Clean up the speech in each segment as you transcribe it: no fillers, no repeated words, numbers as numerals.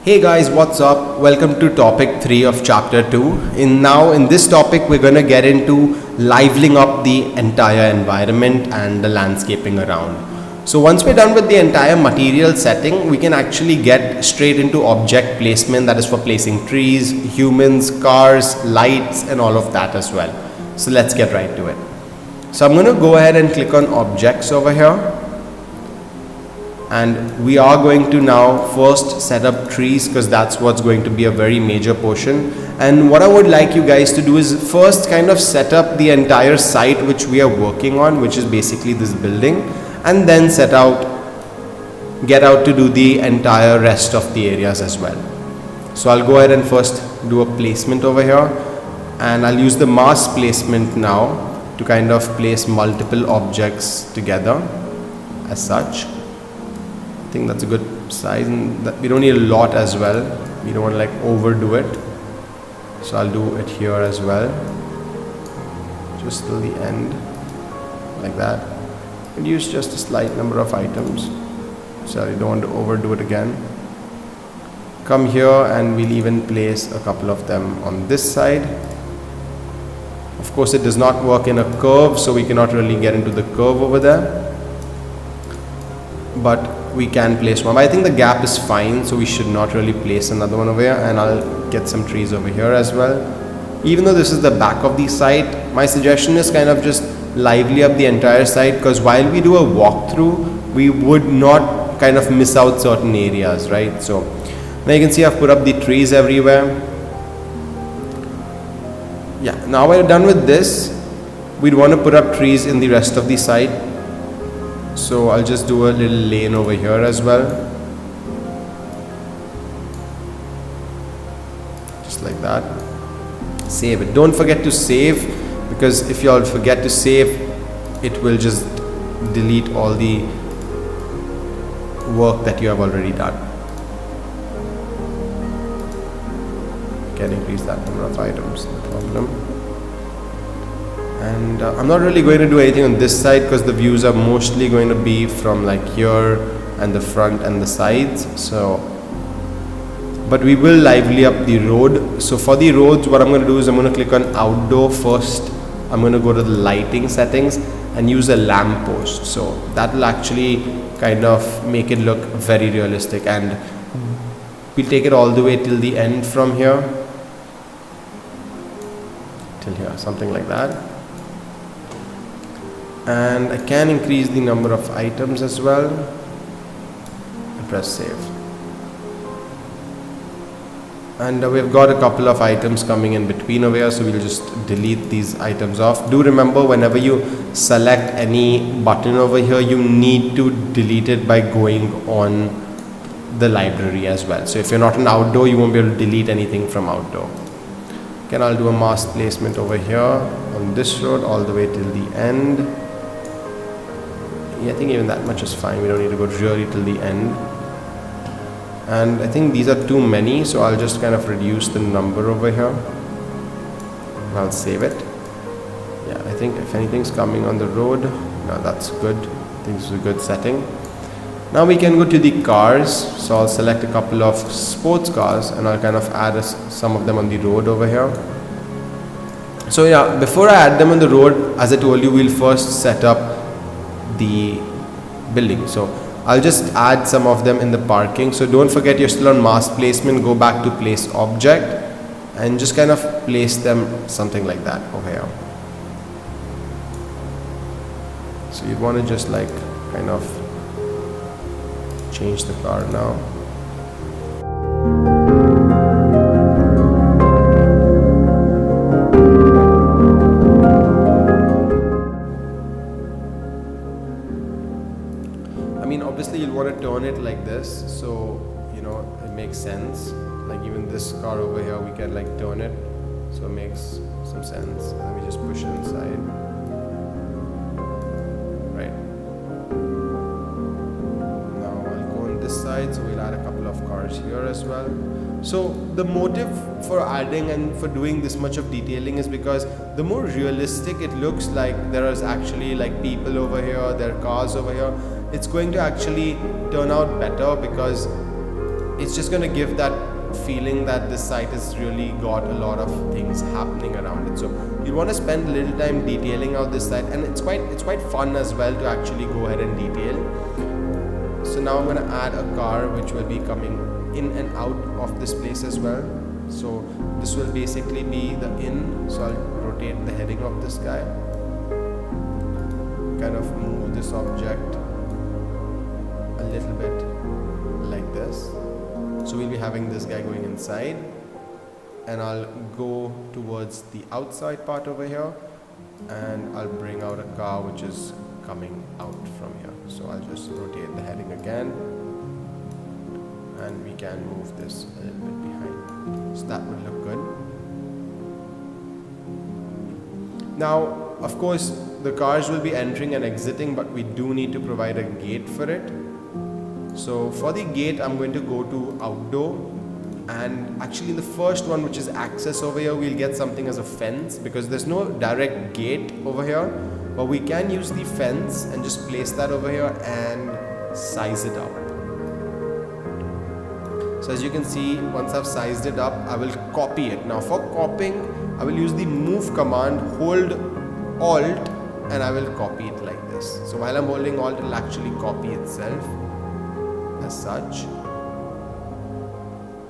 Hey guys, what's up? Welcome to topic 3 of chapter 2. In this topic we're going to get into liveling up the entire environment and the landscaping around. So once we're done with the entire material setting, we can actually get straight into object placement, that is for placing trees, humans, cars, lights and all of that as well. So let's get right to it. So I'm going to go ahead and click on objects over here. And we are going to now first set up trees because that's what's going to be a very major portion. And what I would like you guys to do is first kind of set up the entire site which we are working on, which is basically this building, and then get out to do the entire rest of the areas as well. So I'll go ahead and first do a placement over here, and I'll use the mass placement now to kind of place multiple objects together as such. I think that's a good size, and that we don't need a lot as well. We don't want to like overdo it, so I'll do it here as well, just till the end like that, and use just a slight number of items, so you don't want to overdo it again. Come here and we'll even place a couple of them on this side. Of course it does not work in a curve, so we cannot really get into the curve over there, but we can place one. But I think the gap is fine, so we should not really place another one over here. And I'll get some trees over here as well. Even though this is the back of the site, my suggestion is kind of just lively up the entire site, because while we do a walkthrough, we would not kind of miss out certain areas, right? So now you can see I've put up the trees everywhere. Yeah, now we're done with this. We'd want to put up trees in the rest of the site. So I'll just do a little lane over here as well, just like that. Save it. Don't forget to save, because if you all forget to save, it will just delete all the work that you have already done. Can increase that number of items, no problem. And I'm not really going to do anything on this side because the views are mostly going to be from like here and the front and the sides. So, but we will lively up the road. So for the roads, what I'm going to do is I'm going to click on outdoor first. I'm going to go to the lighting settings and use a lamp post. So that will actually kind of make it look very realistic, and we'll take it all the way till the end from here till here, something like that. And I can increase the number of items as well, and press save. And we've got a couple of items coming in between over here, so we'll just delete these items off. Do remember, whenever you select any button over here, you need to delete it by going on the library as well. So if you're not an outdoor, you won't be able to delete anything from outdoor. Again, I'll do a mass placement over here on this road all the way till the end. Yeah, I think even that much is fine. We don't need to go really till the end. And I think these are too many, so I'll just kind of reduce the number over here. I'll save it. Yeah, I think if anything's coming on the road, no, that's good. I think this is a good setting. Now we can go to the cars. So I'll select a couple of sports cars and I'll kind of add some of them on the road over here. So yeah, before I add them on the road, as I told you, we'll first set up the building. So I'll just add some of them in the parking. So don't forget, you're still on mass placement. Go back to place object and just kind of place them something like that over here. So you want to just like kind of change the car now. Obviously you'll want to turn it like this, so you know it makes sense. Like even this car over here, we can like turn it, so it makes some sense. Let me just push it inside. Right. Now I'll go on this side, so we'll add a couple of cars here as well. So the motive for adding and for doing this much of detailing is because the more realistic it looks, like there is actually like people over here, there are cars over here, it's going to actually turn out better, because it's just going to give that feeling that this site has really got a lot of things happening around it. So you want to spend a little time detailing out this site, and it's quite fun as well to actually go ahead and detail. So now I'm going to add a car which will be coming in and out of this place as well. So this will basically be the in. So I'll rotate the heading of this guy, kind of move this object a little bit like this. So we'll be having this guy going inside, and I'll go towards the outside part over here, and I'll bring out a car which is coming out from here. So I'll just rotate the heading again, and we can move this a little bit behind. So that would look good. Now, of course, the cars will be entering and exiting, but we do need to provide a gate for it. So for the gate, I'm going to go to outdoor, and actually in the first one, which is access over here, we'll get something as a fence, because there's no direct gate over here, but we can use the fence and just place that over here and size it up. So as you can see, once I've sized it up, I will copy it. Now for copying, I will use the move command, hold Alt, and I will copy it like this. So while I'm holding Alt, it will actually copy itself as such.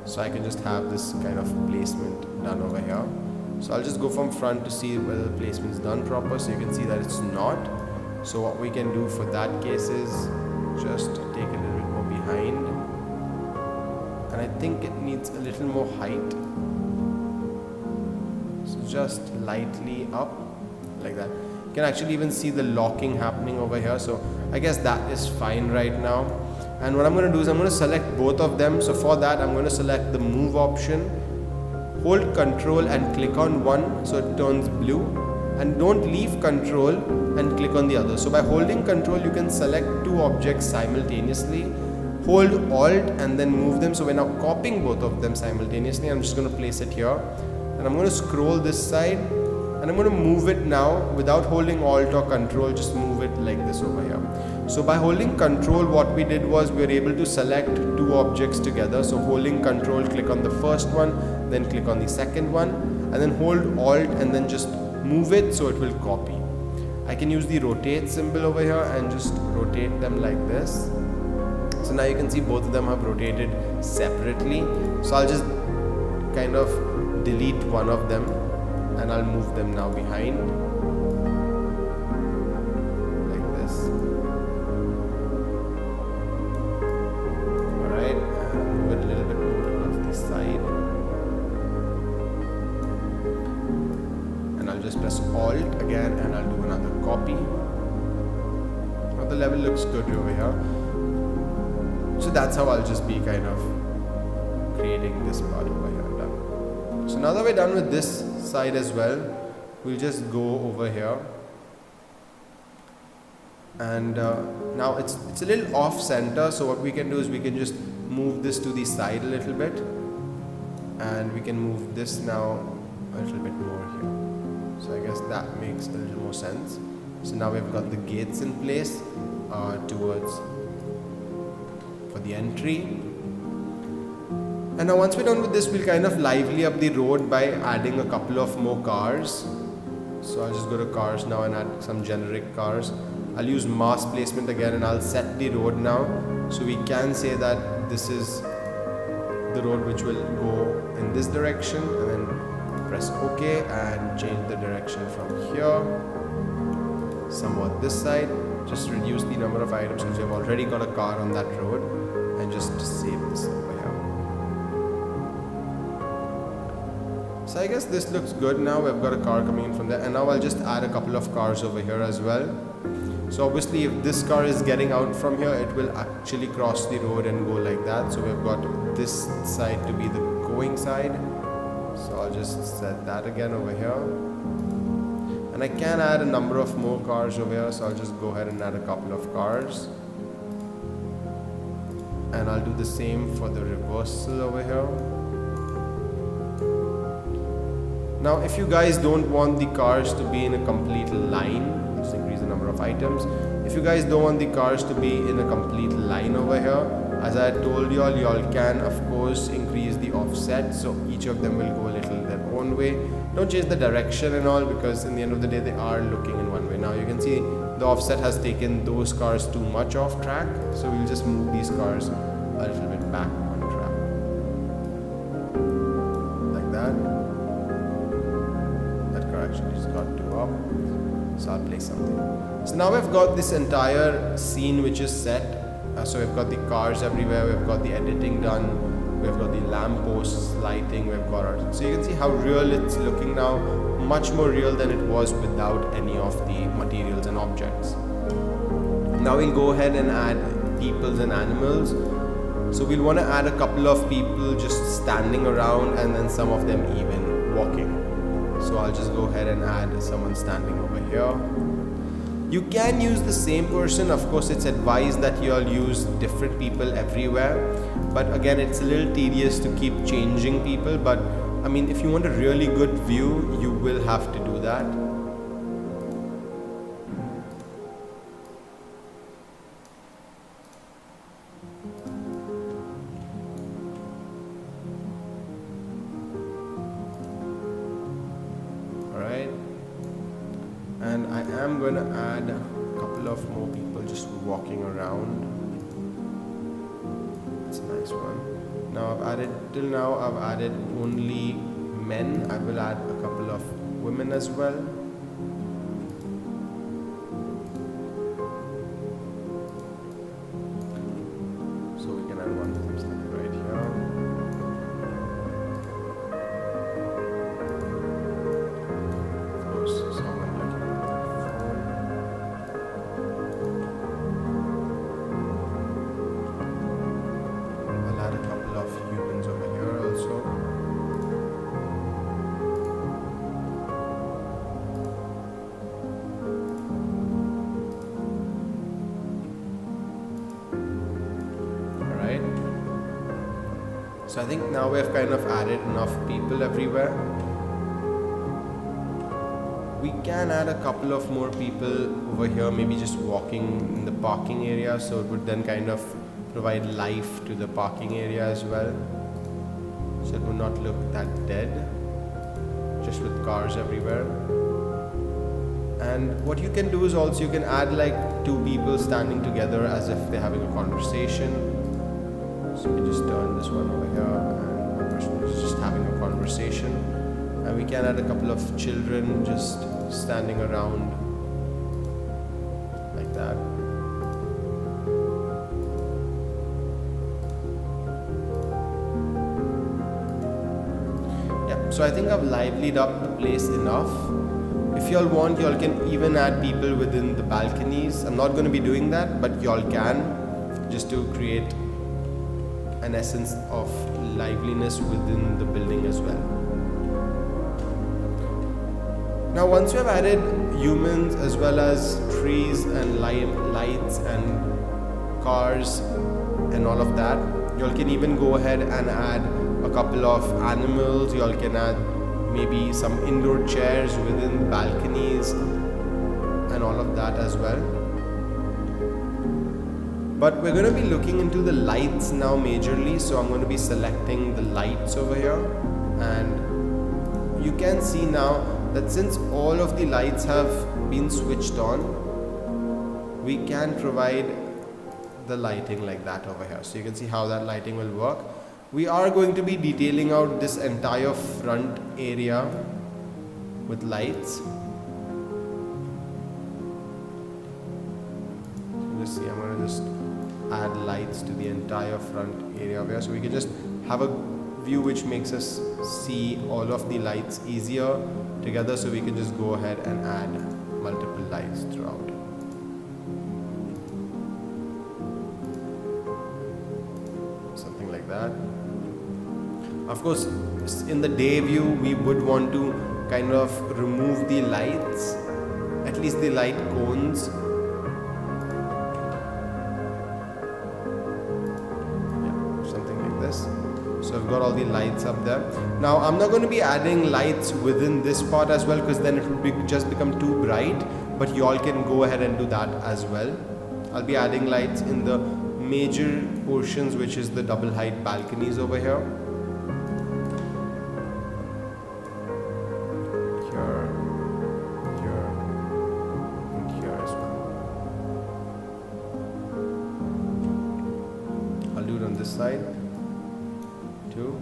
So I can just have this kind of placement done over here. So I'll just go from front to see whether the placement is done proper. So you can see that it's not. So what we can do for that case is just take a little bit more behind, and I think it needs a little more height. So just lightly up like that. You can actually even see the locking happening over here. So I guess that is fine right now. And what I'm going to do is I'm going to select both of them. So for that, I'm going to select the move option, hold control and click on one so it turns blue, and don't leave control and click on the other. So by holding control, you can select two objects simultaneously, hold Alt and then move them. So we're now copying both of them simultaneously. I'm just going to place it here, and I'm going to scroll this side, and I'm going to move it now without holding Alt or control. Just move it like this over here. So by holding control, what we did was we were able to select two objects together. So holding control, click on the first one, then click on the second one, and then hold Alt and then just move it so it will copy. I can use the rotate symbol over here and just rotate them like this. So now you can see both of them have rotated separately. So I'll just kind of delete one of them, and I'll move them now behind like this. Alright, and move it a little bit more towards the side, and I'll just press Alt again, and I'll do another copy. Now the level looks good over here. So that's how I'll just be kind of creating this part over here. Done. So now that we're done with this side as well, we'll just go over here, and now it's a little off center. So what we can do is we can just move this to the side a little bit, and we can move this now a little bit more here. So I guess that makes a little more sense. So now we've got the gates in place towards for the entry. And now once we're done with this, we'll kind of lively up the road by adding a couple of more cars. So I'll just go to cars now and add some generic cars. I'll use mass placement again, and I'll set the road now. So we can say that this is the road which will go in this direction, and then press OK and change the direction from here somewhat this side. Just reduce the number of items because we've already got a car on that road, and just save this over here. So I guess this looks good now. We've got a car coming in from there, and now I'll just add a couple of cars over here as well. So obviously if this car is getting out from here, it will actually cross the road and go like that. So we've got this side to be the going side. So I'll just set that again over here. And I can add a number of more cars over here, so I'll just go ahead and add a couple of cars. And I'll do the same for the reversal over here. Now if you guys don't want the cars to be in a complete line, just increase the number of items. If you guys don't want the cars to be in a complete line over here, As I told y'all can of course increase the offset, so each of them will go a little their own way. Don't change the direction and all, because in the end of the day they are looking in one way. Now you can see the offset has taken those cars too much off track, so we'll just move these cars a little bit back on track, like that. That car actually just got too up, so I'll play something. So now we've got this entire scene which is set. So we've got the cars everywhere, we've got the editing done, we've got the lamp posts, lighting, we've got our... So you can see how real it's looking now, much more real than it was without any of the materials and objects. Now we'll go ahead and add peoples and animals. So we'll want to add a couple of people just standing around, and then some of them even walking. So I'll just go ahead and add someone standing over here. You can use the same person. Of course, it's advised that you all use different people everywhere, but again, it's a little tedious to keep changing people. But I mean, if you want a really good view, you will have to do that. Alright. And I am going to add a couple of more people just walking around. It's a nice one. Now till now I've added only men. I will add a couple of women as well. So we can add one of them standing right here. So I think now we have kind of added enough people everywhere. We can add a couple of more people over here, maybe just walking in the parking area, so it would then kind of provide life to the parking area as well. So it would not look that dead, just with cars everywhere. And what you can do is also you can add like two people standing together as if they're having a conversation. So we just turn this one over here, and the person is just having a conversation. And we can add a couple of children just standing around like that. Yeah, so I think I've livelied up the place enough. If y'all want, y'all can even add people within the balconies. I'm not going to be doing that, but y'all can, just to create an essence of liveliness within the building as well. Now once you have added humans as well as trees and lights and cars and all of that, you all can even go ahead and add a couple of animals. You all can add maybe some indoor chairs within the balconies and all of that as well. But we're going to be looking into the lights now majorly, so I'm going to be selecting the lights over here, and you can see now that since all of the lights have been switched on, we can provide the lighting like that over here. So you can see how that lighting will work. We are going to be detailing out this entire front area with lights. Just see, I'm going to just add lights to the entire front area over here, so we can just have a view which makes us see all of the lights easier together, so we can just go ahead and add multiple lights throughout. Something like that. Of course, in the day view we would want to kind of remove the lights, at least the light cones. So I've got all the lights up there. Now I'm not going to be adding lights within this part as well, because then it would just become too bright, but you all can go ahead and do that as well. I'll be adding lights in the major portions, which is the double height balconies over here. Here, here, and here as well. I'll do it on this side too.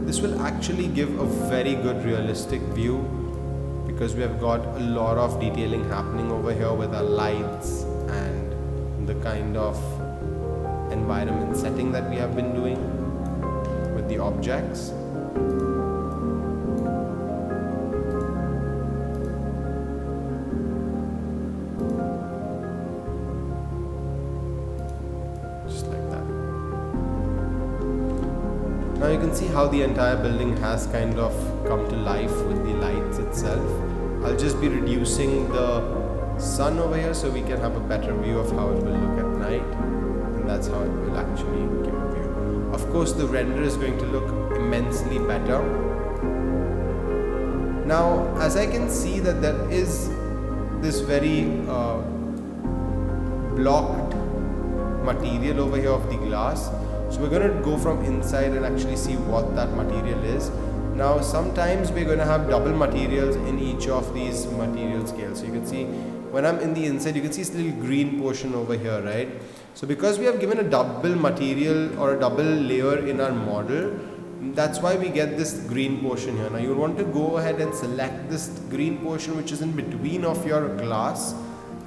This will actually give a very good realistic view, because we have got a lot of detailing happening over here with our lights and the kind of environment setting that we have been doing with the objects. Now you can see how the entire building has kind of come to life with the lights itself. I'll just be reducing the sun over here so we can have a better view of how it will look at night, and that's how it will actually give a view. Of course, the render is going to look immensely better. Now, as I can see that there is this very blocked material over here of the glass. So we're going to go from inside and actually see what that material is. Now sometimes we're going to have double materials in each of these material scales. So you can see when I'm in the inside, you can see this little green portion over here, right? So because we have given a double material or a double layer in our model, that's why we get this green portion here. Now you want to go ahead and select this green portion which is in between of your glass,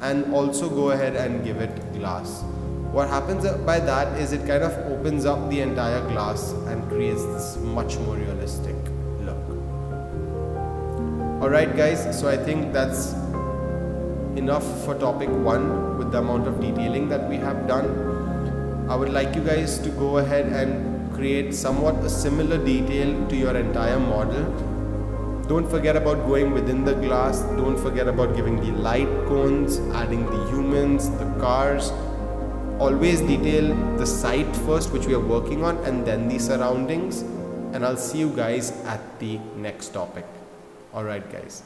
and also go ahead and give it glass. What happens by that is it kind of opens up the entire glass and creates this much more realistic look. Alright guys, so I think that's enough for topic 1 with the amount of detailing that we have done. I would like you guys to go ahead and create somewhat a similar detail to your entire model. Don't forget about going within the glass. Don't forget about giving the light cones, adding the humans, the cars. Always detail the site first, which we are working on, and then the surroundings. And I'll see you guys at the next topic. Alright guys.